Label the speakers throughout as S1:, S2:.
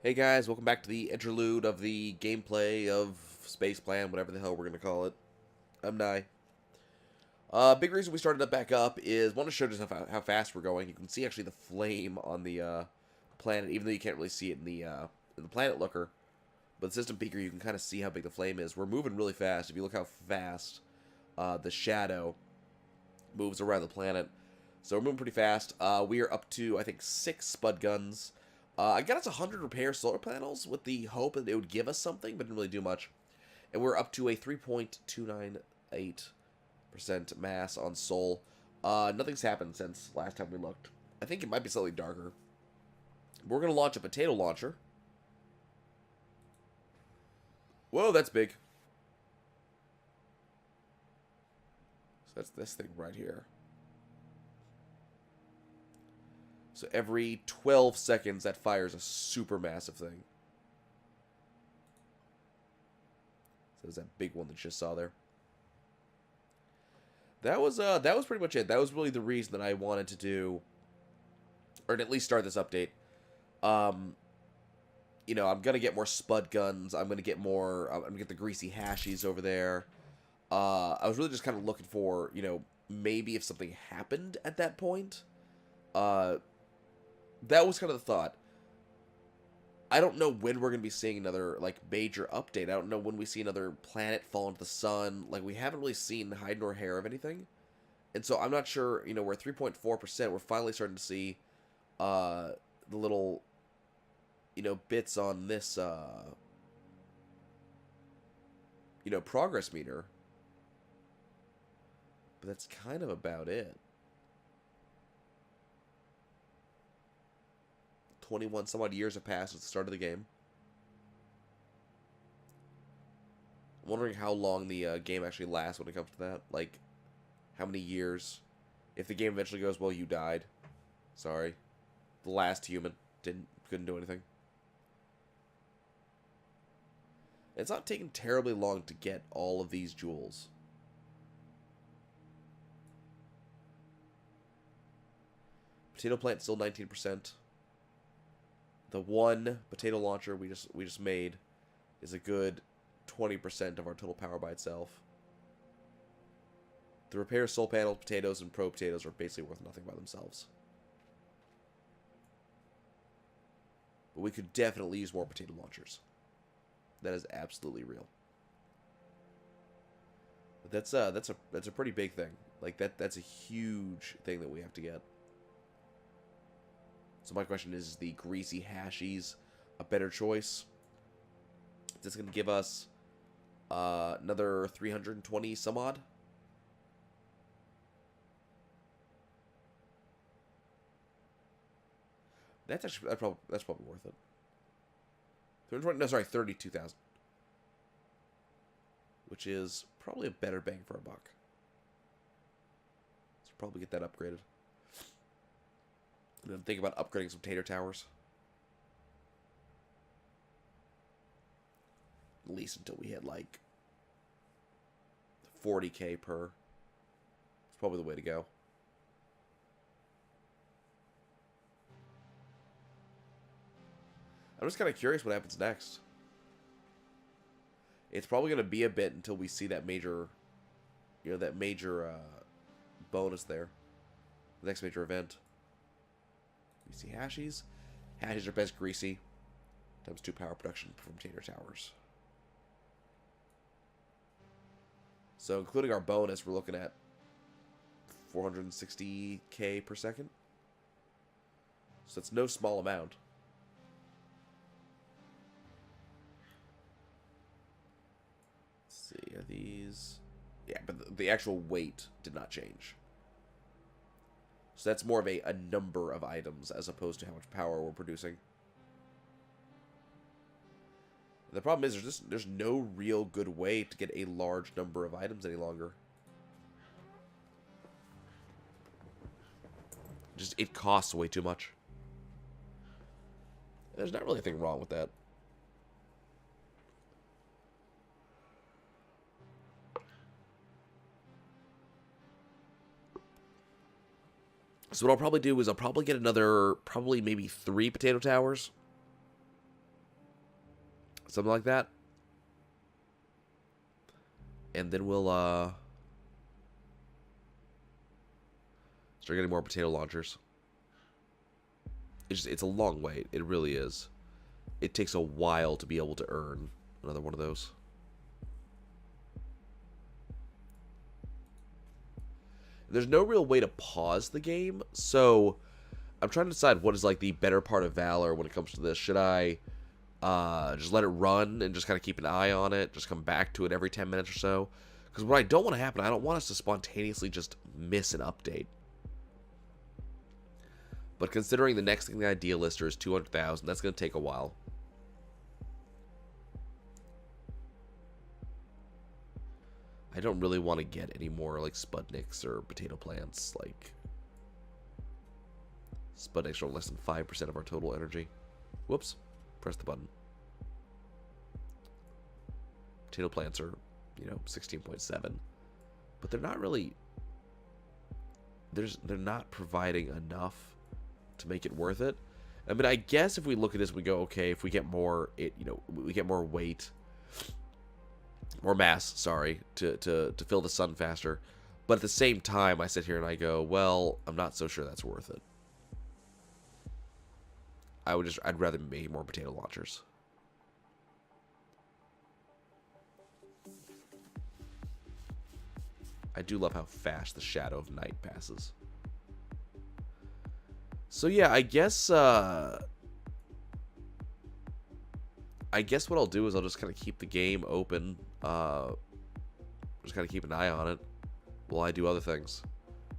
S1: Hey guys, welcome back to the interlude of the gameplay of Spaceplan, whatever the hell we're gonna call it. I'm Nye. Big reason we started it back up is want to show just how fast we're going. You can see actually the flame on the planet, even though you can't really see it in the planet looker. But the system peeker, you can kind of see how big the flame is. We're moving really fast. If you look how fast the shadow moves around the planet, so we're moving pretty fast. We are up to I think 6 spud guns. I got us 100 repair solar panels with the hope that it would give us something, but didn't really do much. And we're up to a 3.298% mass on Sol. Nothing's happened since last time we looked. I think it might be slightly darker. We're going to launch a potato launcher. Whoa, that's big. So that's this thing right here. So every 12 seconds, that fires a super massive thing. So there's that big one that you just saw there. That was pretty much it. That was really the reason that I wanted to do, or at least start this update. You know, I'm gonna get more spud guns. I'm gonna get more. I'm gonna get the greasy hashies over there. I was really just kind of looking for, you know, maybe if something happened at that point. That was kind of the thought. I don't know when we're going to be seeing another, like, major update. I don't know when we see another planet fall into the sun. Like, we haven't really seen hide nor hair of anything. And so I'm not sure, you know, we're at 3.4%. We're finally starting to see the little, you know, bits on this, you know, progress meter. But that's kind of about it. 21 some odd years have passed since the start of the game. I'm wondering how long the game actually lasts when it comes to that. Like, how many years? If the game eventually goes, well, you died. Sorry. The last human couldn't do anything. It's not taking terribly long to get all of these jewels. Potato plant still 19%. The one potato launcher we just made is a good 20% of our total power by itself. The repair solar panels, potatoes, and pro potatoes are basically worth nothing by themselves. But we could definitely use more potato launchers. That is absolutely real. But that's a pretty big thing. Like that's a huge thing that we have to get. So my question is the greasy hashies a better choice? Is this going to give us another 320 some odd? That's actually that's probably worth it. 320, no, sorry, 32,000, which is probably a better bang for a buck. So probably get that upgraded. And then think about upgrading some tater towers. At least until we hit like 40k per. It's probably the way to go. I'm just kind of curious what happens next. It's probably going to be a bit until we see that major, you know, that major bonus there. The next major event. We see hashies. Hashies are best greasy. Times 2 power production from tater towers. So including our bonus, we're looking at 460k per second. So that's no small amount. Let's see, are these... Yeah, but the actual weight did not change. So that's more of a number of items as opposed to how much power we're producing. The problem is there's no real good way to get a large number of items any longer. Just it costs way too much. There's not really anything wrong with that. So what I'll probably do is I'll probably get another, probably maybe 3 potato towers. Something like that. And then we'll start getting more potato launchers. It's a long wait. It really is. It takes a while to be able to earn another one of those. There's no real way to pause the game, so I'm trying to decide what is like the better part of Valor when it comes to this. Should I just let it run and just kind of keep an eye on it, just come back to it every 10 minutes or so? Because what I don't want to happen, I don't want us to spontaneously just miss an update. But considering the next thing the idea lister is 200,000, that's going to take a while. I don't really want to get any more like Sputniks or potato plants. Like Sputniks are less than 5% of our total energy. Whoops. Press the button. Potato plants are, 16.7. But they're not really... They're not providing enough to make it worth it. I mean, I guess if we look at this, we go, okay, if we get more, we get more weight, more mass, sorry, to fill the sun faster. But at the same time, I sit here and I go, well, I'm not so sure that's worth it. I'd rather make more potato launchers. I do love how fast the shadow of night passes. So yeah, I guess what I'll do is I'll just kind of keep the game open. Just kind of keep an eye on it while I do other things.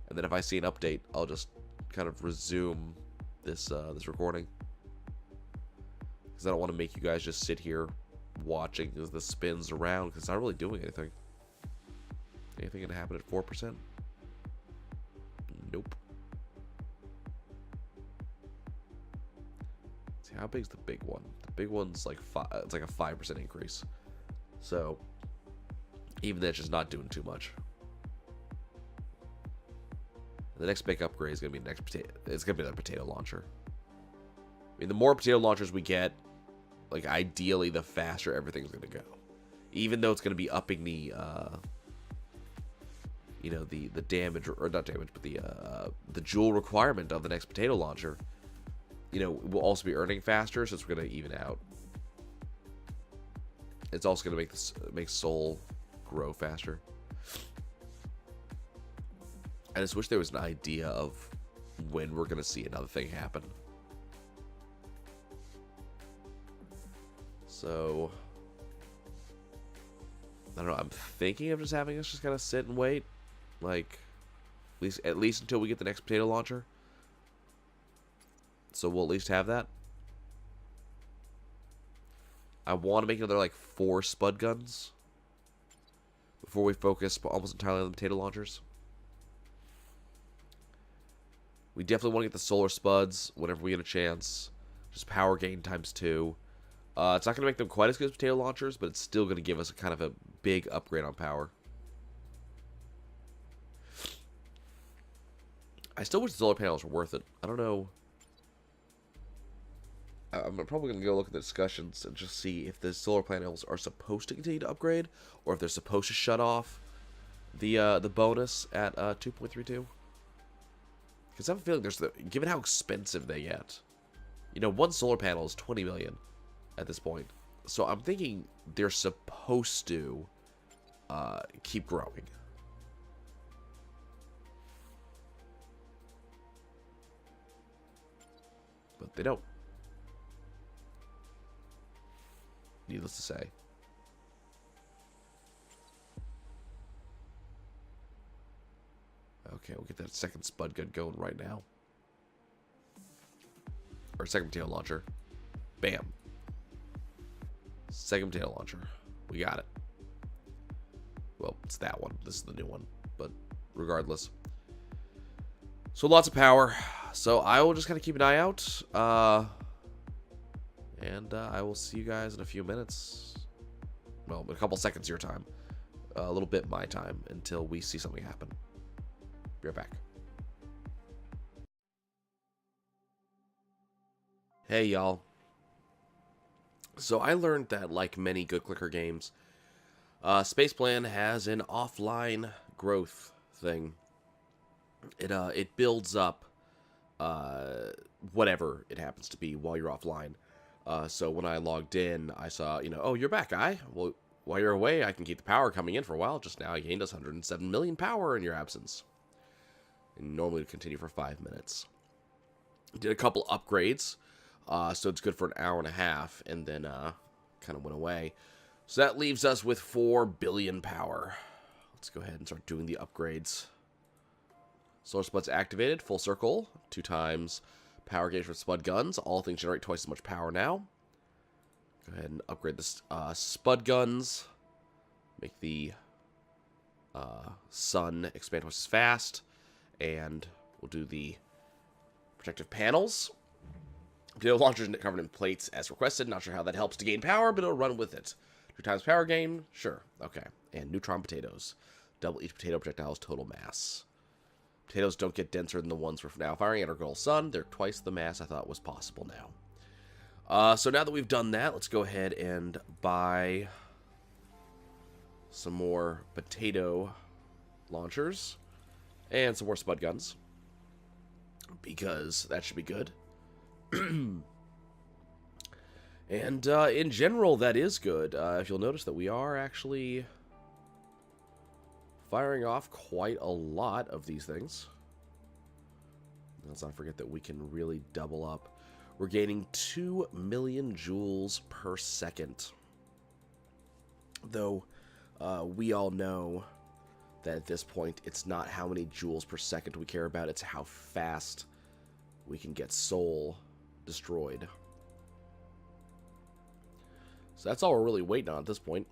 S1: And then if I see an update, I'll just kind of resume this this recording. Because I don't want to make you guys just sit here watching as this spins around, because it's not really doing anything. Anything gonna happen at 4%? Nope. See, how big's the big one? The big one's like it's like a 5% increase. So even that's just not doing too much. The next big upgrade is gonna be the next potato. It's gonna be the potato launcher. I mean, the more potato launchers we get, like ideally, the faster everything's gonna go. Even though it's gonna be upping the the damage, or not damage, but the joule requirement of the next potato launcher, we'll also be earning faster, so it's going to even out. It's also going to make Soul grow faster. I just wish there was an idea of when we're going to see another thing happen. So I don't know. I'm thinking of just having us just kind of sit and wait. Like, at least until we get the next potato launcher. So we'll at least have that. I want to make another, like, 4 spud guns before we focus almost entirely on the potato launchers. We definitely want to get the solar spuds whenever we get a chance. Just power gain times 2. It's not going to make them quite as good as potato launchers, but it's still going to give us a kind of a big upgrade on power. I still wish the solar panels were worth it. I don't know. I'm probably going to go look at the discussions and just see if the solar panels are supposed to continue to upgrade, or if they're supposed to shut off the bonus at 2.32. Because I have a feeling given how expensive they get, one solar panel is 20 million at this point. So I'm thinking they're supposed to keep growing. But they don't. Needless to say. Okay, we'll get that second spud gun going right now. Or second potato launcher. Bam. Second potato launcher. We got it. Well, it's that one. This is the new one. But regardless. So lots of power. So I will just kind of keep an eye out. And I will see you guys in a few minutes. Well, a couple seconds your time. A little bit my time until we see something happen. Be right back. Hey, y'all. So I learned that, like many good clicker games, Spaceplan has an offline growth thing. It builds up whatever it happens to be while you're offline. So when I logged in, I saw, oh, you're back, guy. Well, while you're away, I can keep the power coming in for a while. Just now, I gained us 107 million power in your absence. And normally, it would continue for 5 minutes. Did a couple upgrades, so it's good for an hour and a half, and then kind of went away. So that leaves us with 4 billion power. Let's go ahead and start doing the upgrades. Solar Spud's activated, full circle, 2 times power gauge for Spud guns. All things generate twice as much power now. Go ahead and upgrade the Spud guns. Make the sun expand twice as fast. And we'll do the protective panels. Potato launchers covered in plates as requested. Not sure how that helps to gain power, but it'll run with it. 2 times power gain? Sure. Okay. And neutron potatoes. Double each potato projectile's total mass. Potatoes don't get denser than the ones we're now firing at our goal sun. They're twice the mass I thought was possible now. So now that we've done that, let's go ahead and buy some more potato launchers and some more Spud guns, because that should be good. And in general, that is good. If you'll notice that we are actually firing off quite a lot of these things. Let's not forget that we can really double up. We're gaining 2 million joules per second. Though, we all know that at this point, it's not how many joules per second we care about, it's how fast we can get soul destroyed. So that's all we're really waiting on at this point.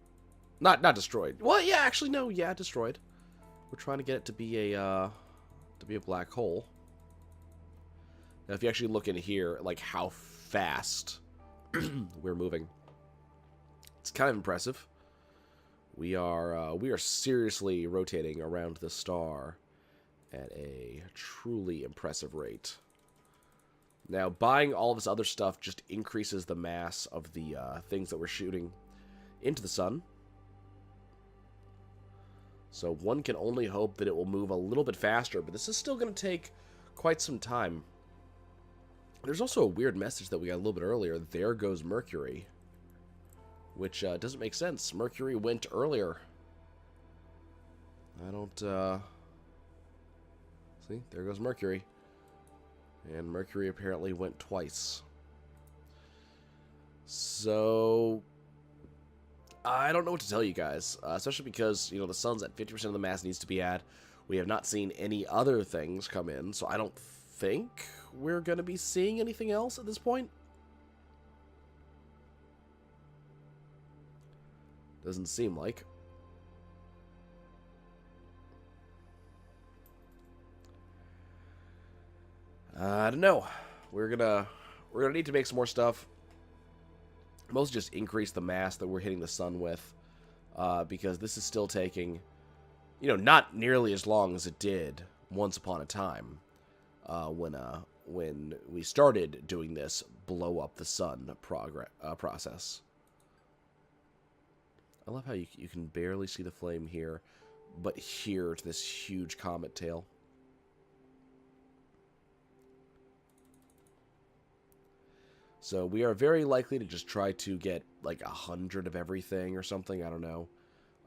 S1: Not destroyed. Well, yeah, actually, no, yeah, destroyed. We're trying to get it to be a black hole. Now, if you actually look in here, like how fast we're moving, it's kind of impressive. We are seriously rotating around the star at a truly impressive rate. Now, buying all of this other stuff just increases the mass of the things that we're shooting into the sun. So one can only hope that it will move a little bit faster, but this is still going to take quite some time. There's also a weird message that we got a little bit earlier. There goes Mercury. Which doesn't make sense. Mercury went earlier. I don't, see, there goes Mercury. And Mercury apparently went twice. So, I don't know what to tell you guys. Especially because, the sun's at 50% of the mass it needs to be at. We have not seen any other things come in, so I don't think we're going to be seeing anything else at this point. Doesn't seem like. I don't know. We're gonna need to make some more stuff. Mostly just increase the mass that we're hitting the sun with, because this is still taking, not nearly as long as it did once upon a time, when we started doing this blow up the sun process. I love how you can barely see the flame here, but here to this huge comet tail. So we are very likely to just try to get like 100 of everything or something. I don't know.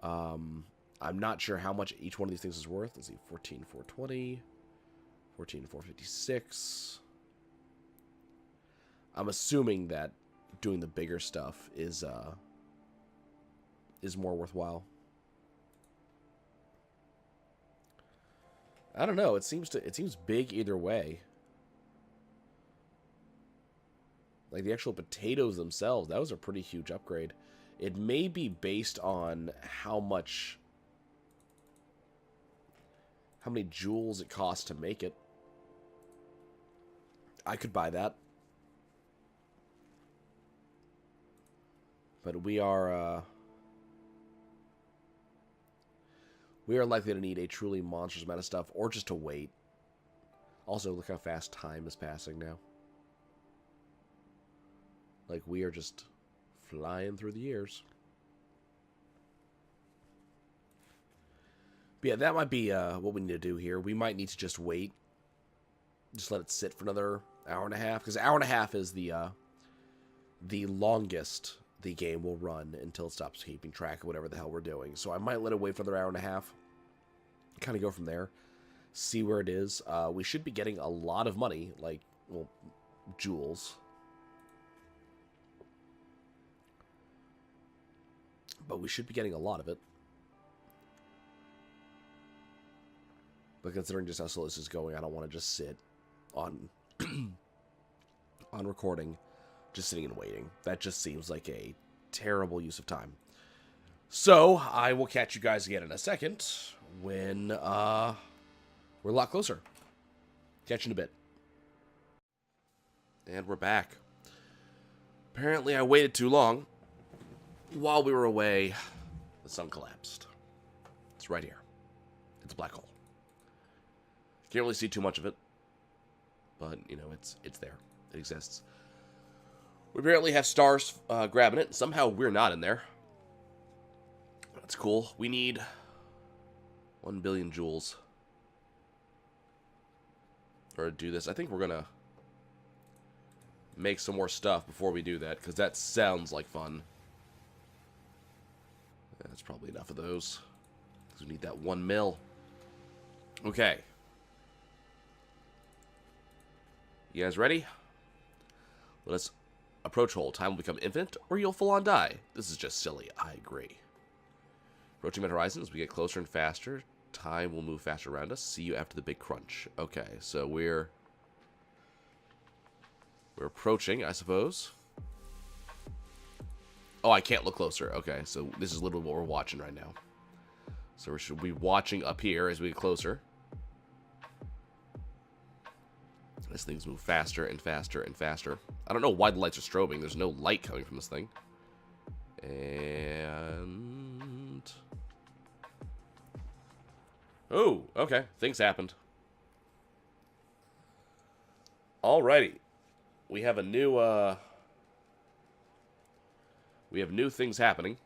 S1: I'm not sure how much each one of these things is worth. Let's see, 14,420, 14,456. I'm assuming that doing the bigger stuff is more worthwhile. I don't know. It seems big either way. Like the actual potatoes themselves, that was a pretty huge upgrade. It may be based on how many joules it costs to make it. I could buy that. But we are likely to need a truly monstrous amount of stuff, or just to wait. Also, look how fast time is passing now. Like, we are just
S2: Flying through the years. But yeah, that might be what we need to do here. We might need to just wait. Just let it sit for another hour and a half. Because hour and a half is the longest the game will run until it stops keeping track of whatever the hell we're doing. So I might let it wait for another hour and a half. Kind of go from there. See where it is. We should be getting a lot of money. Like, well, jewels. But we should be getting a lot of it. But considering just how slow this is going, I don't want to just sit on on recording, just sitting and waiting. That just seems like a terrible use of time. So, I will catch you guys again in a second when we're a lot closer. Catch you in a bit.
S1: And we're back. Apparently I waited too long. While we were away, the sun collapsed. It's right here. It's a black hole. Can't really see too much of it. But, you know, it's there. It exists. We apparently have stars grabbing it. Somehow we're not in there. That's cool. We need 1 billion joules. Or to do this. I think we're going to make some more stuff before we do that. Because that sounds like fun. That's probably enough of those. Because we need that 1 mil. Okay. You guys ready? Let us approach hole. Time will become infinite, or you'll full on die. This is just silly. I agree. Approaching mid horizon, as we get closer and faster, time will move faster around us. See you after the big crunch. Okay, so we're approaching, I suppose. Oh, I can't look closer. Okay, so this is literally what we're watching right now. So we should be watching up here as we get closer. This thing's move faster and faster and faster. I don't know why the lights are strobing. There's no light coming from this thing. And... oh, okay. Things happened. Alrighty. We have a new, we have new things happening.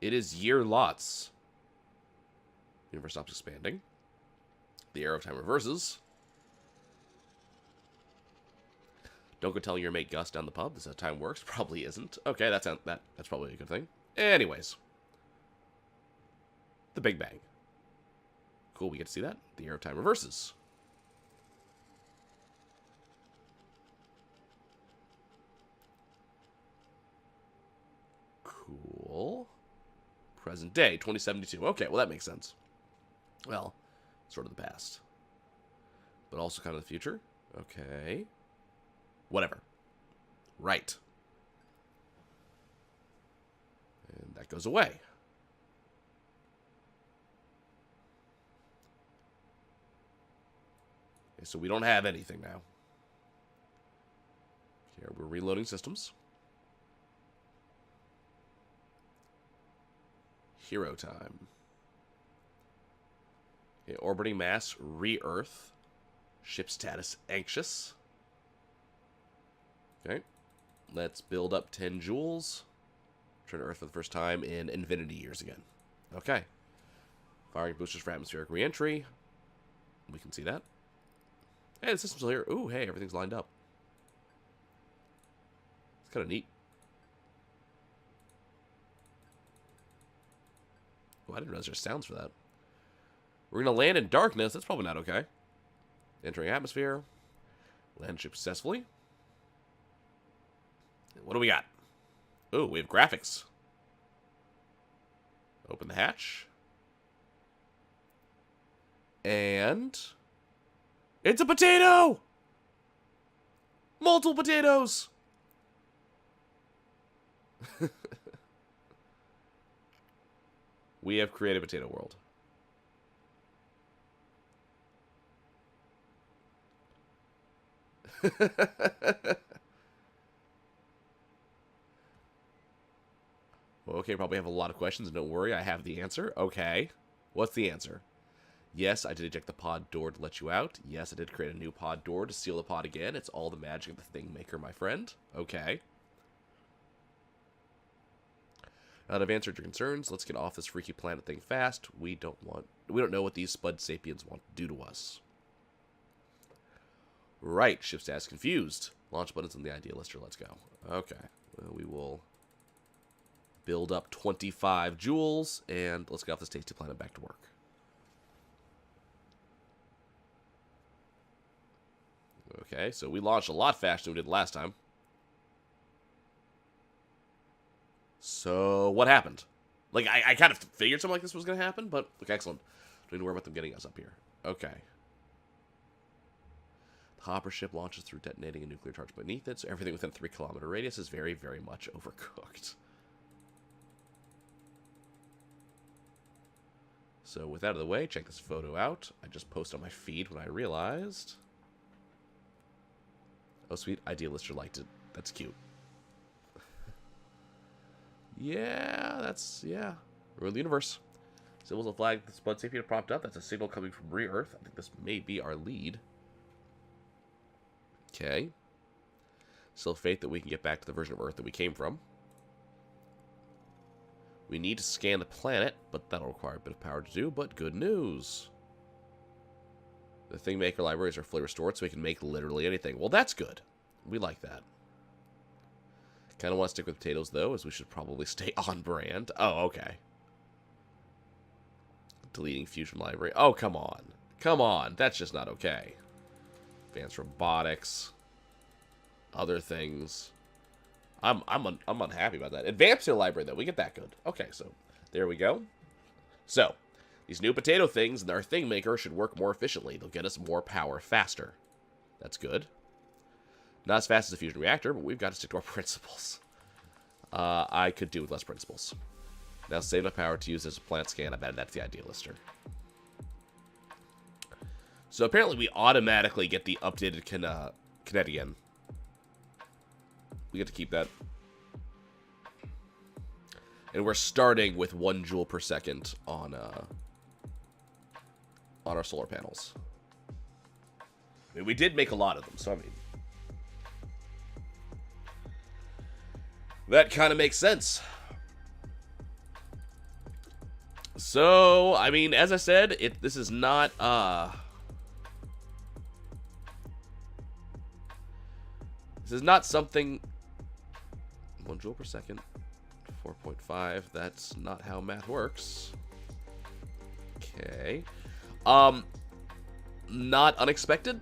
S1: It is year lots. Universe stops expanding. The arrow of time reverses. Don't go telling your mate Gus down the pub. This is how time works. Probably isn't. Okay, that's probably a good thing. Anyways. The Big Bang. Cool, we get to see that. The arrow of time reverses. Cool. Present day, 2072. Okay, well that makes sense. Well, sort of the past. But also kind of the future. Okay. Whatever. Right. And that goes away. Okay, so we don't have anything now. Here we're reloading systems. Hero time. Okay, orbiting mass, re-Earth. Ship status, anxious. Okay. Let's build up 10 joules. Return to Earth for the first time in infinity years again. Okay. Firing boosters for atmospheric re-entry. We can see that. Hey, the system's still here. Ooh, hey, everything's lined up. It's kind of neat. Oh, I didn't realize there's sounds for that. We're going to land in darkness. That's probably not okay. Entering atmosphere. Land ship successfully. What do we got? Oh, we have graphics. Open the hatch. And... it's a potato! Multiple potatoes! We have created Potato World. Well, okay, probably have a lot of questions. Don't worry, I have the answer. Okay. What's the answer?
S2: Yes, I did eject the pod door to let you out. Yes, I did create a new pod door to seal the pod again. It's all the magic of the Thing Maker, my friend. Okay. Now that I've answered your concerns, let's get off this freaky planet thing fast. We don't know what these Spud Sapiens want to do to us. Right, ship status confused. Launch buttons on the idea lister, let's go. Okay, well, we will build up 25 joules, and let's get off this tasty planet back to work. Okay, so we launched a lot faster than we did last time. So, what happened? Like, I kind of figured something like this was going to happen, but, look, excellent. Don't need to worry about them getting us up here. Okay. The hopper ship launches through detonating a nuclear charge beneath it, so everything within a 3-kilometer radius is very, very much overcooked. So, with that out of the way, check this photo out. I just posted on my feed when I realized... Oh, sweet. Idealister liked it. That's cute. Yeah. We're in the universe. Symbols of flag the Spud Sapien propped up. That's a signal coming from re-Earth. I think this may be our lead. Okay. Still faith that we can get back to the version of Earth that we came from. We need to scan the planet, but that'll require a bit of power to do, but good news. The Thing Maker libraries are fully restored, so we can make literally anything. Well, that's good. We like that. Kind of want to stick with potatoes, though, as we should probably stay on brand. Oh, okay. Deleting Fusion Library. Oh, come on. Come on. That's just not okay. Advanced Robotics. Other things. I'm unhappy about that. Advanced Library, though. We get that good. Okay, so there we go. So, these new potato things and our Thing Maker should work more efficiently. They'll get us more power faster. That's good. Not as fast as a fusion reactor, but we've got to stick to our principles. I could do with less principles. Now save enough power to use as a plant scan. I've added that to the idea lister. So apparently we automatically get the updated Kinetian. We get to keep that. And we're starting with 1 joule per second on our solar panels. I mean, we did make a lot of them, so I mean... that kind of makes sense. So, I mean, as I said, this is not, this is not something... 1 joule per second, 4.5, that's not how math works. Okay. Not unexpected.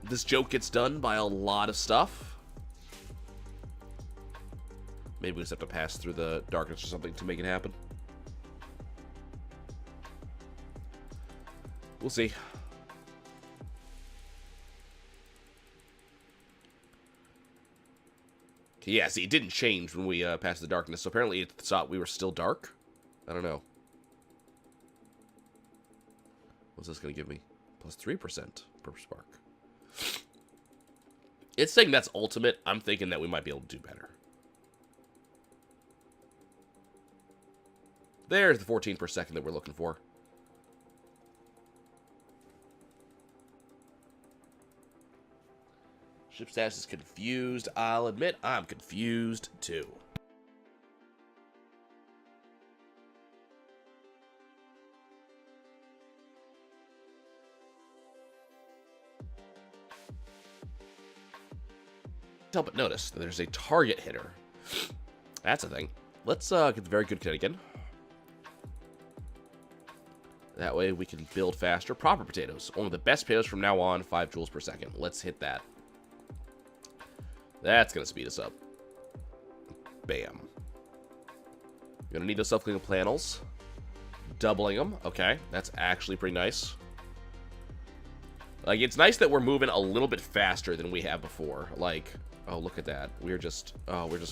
S2: This joke gets done by a lot of stuff. Maybe we just have to pass through the darkness or something to make it happen. We'll see. Okay, yeah, see, it didn't change when we passed the darkness, so apparently it thought we were still dark? I don't know. What's this going to give me? Plus 3% per spark. It's saying that's ultimate. I'm thinking that we might be able to do better. There's the 14 per second that we're looking for. Ship status is confused. I'll admit, I'm confused too. Help but notice that there's a target hitter. That's a thing. Let's get the very good kit again. That way we can build faster. Proper potatoes. Only the best potatoes from now on, 5 joules per second. Let's hit that. That's going to speed us up. Bam. You're going to need those self-cleaning panels. Doubling them. Okay, that's actually pretty nice. Like, it's nice that we're moving a little bit faster than we have before. Like, oh, look at that. We're just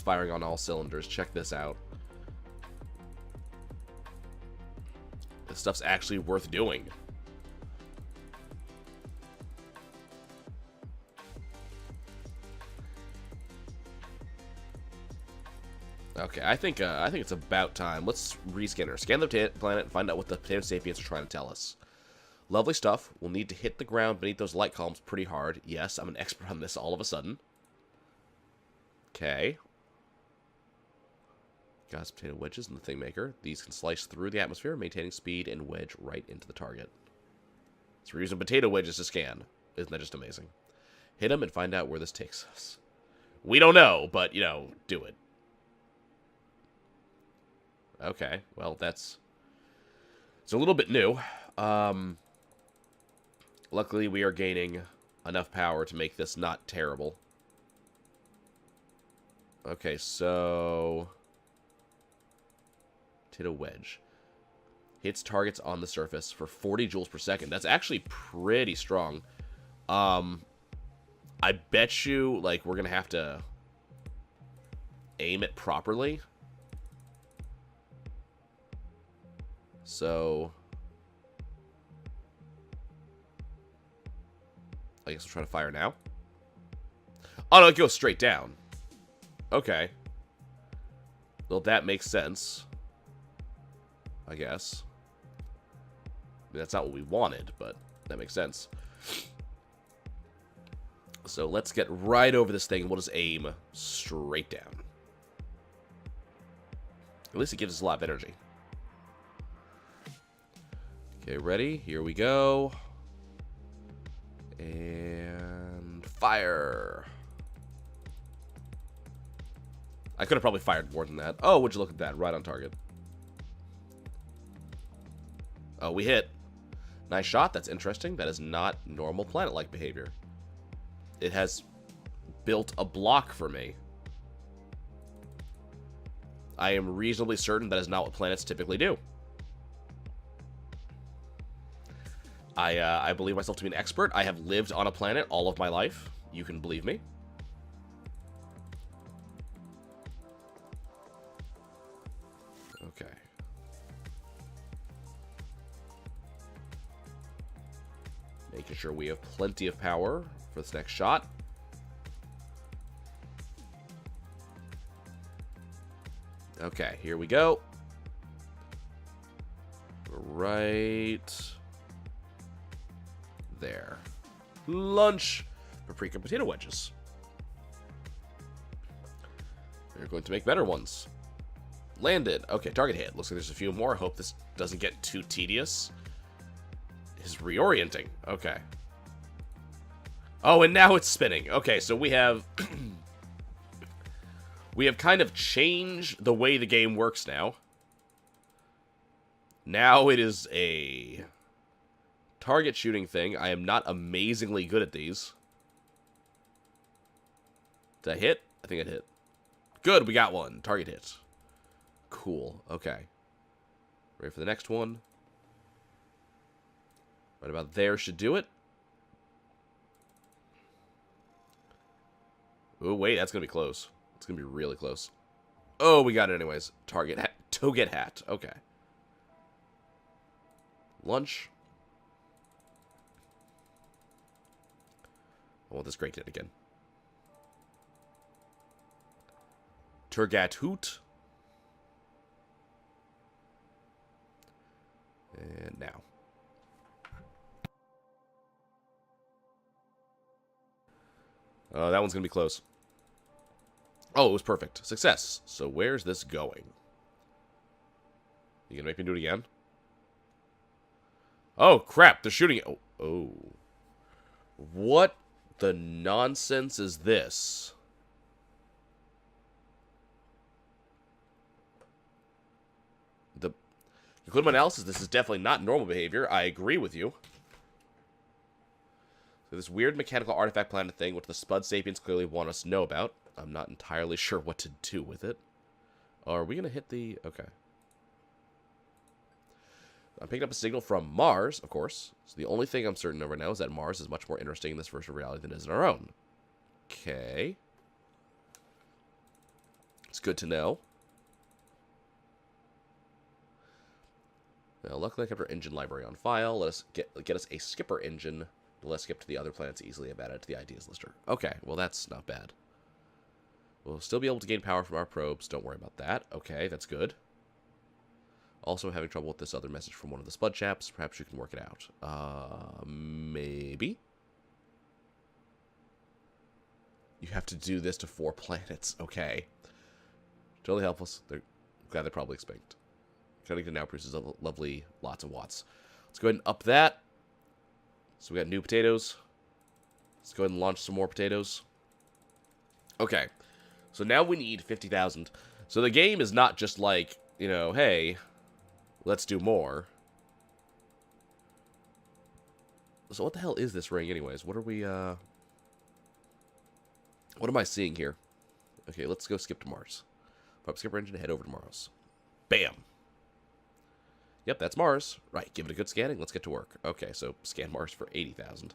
S2: firing on all cylinders. Check this out. This stuff's actually worth doing. Okay, I think it's about time. Let's rescan her. Scan the planet and find out what the potato sapiens are trying to tell us. Lovely stuff. We'll need to hit the ground beneath those light columns pretty hard. Yes, I'm an expert on this all of a sudden. Okay. Gas potato wedges in the thing maker. These can slice through the atmosphere, maintaining speed and wedge right into the target. So we're using potato wedges to scan. Isn't that just amazing? Hit them and find out where this takes us. We don't know, but, you know, do it. Okay, well, it's a little bit new. Luckily, we are gaining enough power to make this not terrible. Okay, so... Potato wedge. Hits targets on the surface for 40 joules per second. That's actually pretty strong. I bet you, like, we're gonna have to aim it properly. So... I guess we'll try to fire now. Oh, no, it goes straight down. Okay. Well, that makes sense. I guess. I mean, that's not what we wanted, but that makes sense. So let's get right over this thing, and we'll just aim straight down. At least it gives us a lot of energy. Okay, ready? Here we go. And fire. I could have probably fired more than that. Oh, would you look at that? Right on target. Oh, we hit. Nice shot. That's interesting. That is not normal planet-like behavior. It has built a block for me. I am reasonably certain that is not what planets typically do. I believe myself to be an expert. I have lived on a planet all of my life. You can believe me. Okay. Making sure we have plenty of power for this next shot. Okay, here we go. Right there. Lunch. Paprika potato wedges. We're going to make better ones. Landed. Okay, target hit. Looks like there's a few more. I hope this doesn't get too tedious. Is reorienting. Okay. Oh, and now it's spinning. Okay, so we have... we have kind of changed the way the game works now. Now it is a target shooting thing. I am not amazingly good at these. Did I hit? I think I hit. Good, we got one. Target hit. Cool. Okay. Ready for the next one. Right about there should do it. Oh, wait, that's going to be close. It's going to be really close. Oh, we got it anyways. Target hat. Toget hat. Okay. Lunch. I want this great hit again. Turgat hoot. And now. That one's going to be close. Oh, it was perfect. Success. So where's this going? You going to make me do it again? Oh, crap. They're shooting it. Oh. Oh. What the nonsense is this? Including my analysis, this is definitely not normal behavior. I agree with you. So this weird mechanical artifact planet thing, which the Spud Sapiens clearly want us to know about. I'm not entirely sure what to do with it. Oh, are we going to hit the... Okay. I'm picking up a signal from Mars, of course. So the only thing I'm certain of right now is that Mars is much more interesting in this virtual reality than it is in our own. Okay. It's good to know. Well, luckily I kept our engine library on file. Let us get us a skipper engine. Let's skip to the other planets easily and add it to the ideas lister. Okay, well that's not bad. We'll still be able to gain power from our probes. Don't worry about that. Okay, that's good. Also having trouble with this other message from one of the Spud chaps. Perhaps you can work it out. Maybe? You have to do this to 4 planets. Okay. Totally helpless. They're glad they're probably extinct. Connecting now produces a lovely lots of watts. Let's go ahead and up that. So we got new potatoes. Let's go ahead and launch some more potatoes. Okay. So now we need 50,000. So the game is not just like, you know, hey, let's do more. So what the hell is this ring anyways? What are we, what am I seeing here? Okay, let's go skip to Mars. Pop skipper engine, head over to Mars. Bam! Yep, that's Mars. Right, give it a good scanning. Let's get to work. Okay, so scan Mars for 80,000.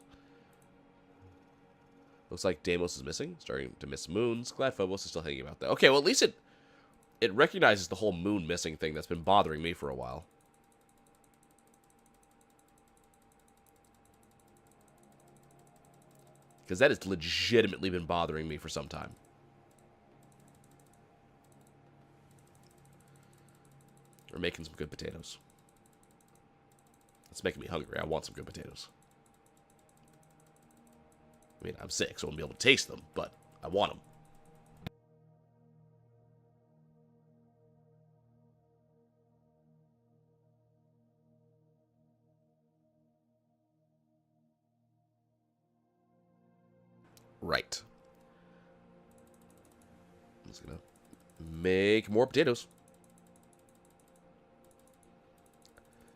S2: Looks like Deimos is missing. Starting to miss moons. Glad Phobos is still hanging about that. Okay, well, at least it recognizes the whole moon missing thing that's been bothering me for a while. Because that has legitimately been bothering me for some time. We're making some good potatoes. It's making me hungry. I want some good potatoes. I mean, I'm sick, so I won't be able to taste them, but I want them. Right. I'm just gonna make more potatoes.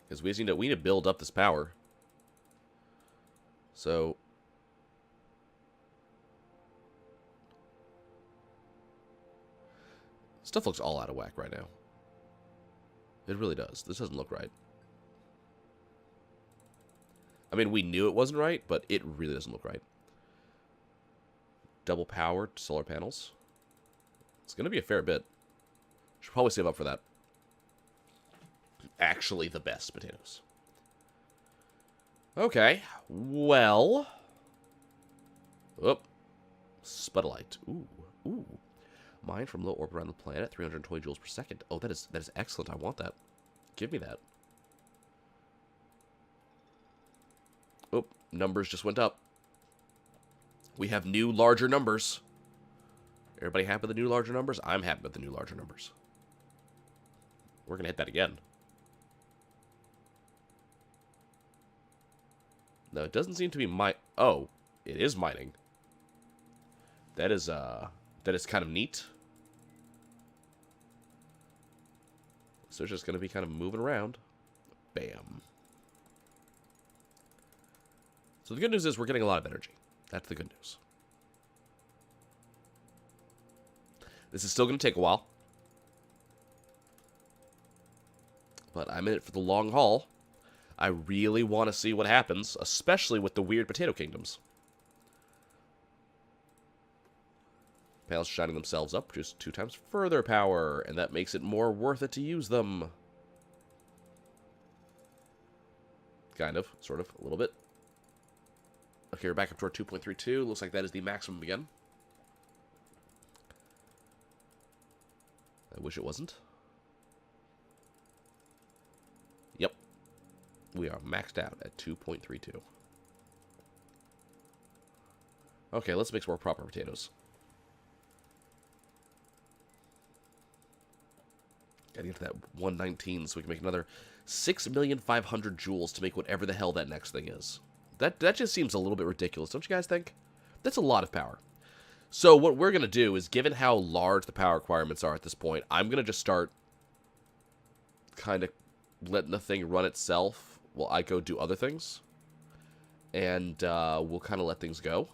S2: Because we need to build up this power. So stuff looks all out of whack right now. It really does. This doesn't look right. I mean, we knew it wasn't right, but it really doesn't look right. Double powered solar panels. It's going to be a fair bit. Should probably save up for that. Actually the best potatoes. Okay. Well. Oh. Spudlite. Ooh. Ooh. Mine from low orbit around the planet. 320 joules per second. Oh, that is excellent. I want that. Give me that. Oh. Numbers just went up. We have new, larger numbers. Everybody happy with the new, larger numbers? I'm happy with the new, larger numbers. We're going to hit that again. No, it doesn't seem to be oh, it is mining. That is kind of neat. So it's just going to be kind of moving around. Bam. So the good news is we're getting a lot of energy. That's the good news. This is still going to take a while. But I'm in it for the long haul. I really want to see what happens, especially with the weird potato kingdoms. Panels shining themselves up, produce 2 times further power, and that makes it more worth it to use them. Kind of, sort of, a little bit. Okay, we're back up to our 2.32. Looks like that is the maximum again. I wish it wasn't. Yep. We are maxed out at 2.32. Okay, let's make some more proper potatoes. Gotta get to that 119 so we can make another 6,500,000 joules to make whatever the hell that next thing is. That just seems a little bit ridiculous, don't you guys think? That's a lot of power. So what we're going to do is, given how large the power requirements are at this point, I'm going to just start kind of letting the thing run itself while I go do other things. And we'll kind of let things go.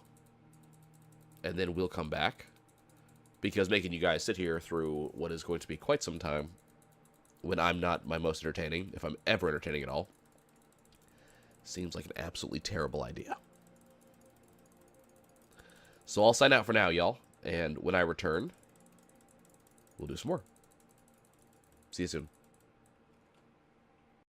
S2: And then we'll come back. Because making you guys sit here through what is going to be quite some time, when I'm not my most entertaining, if I'm ever entertaining at all, seems like an absolutely terrible idea. So I'll sign out for now, y'all. And when I return, we'll do some more. See you soon.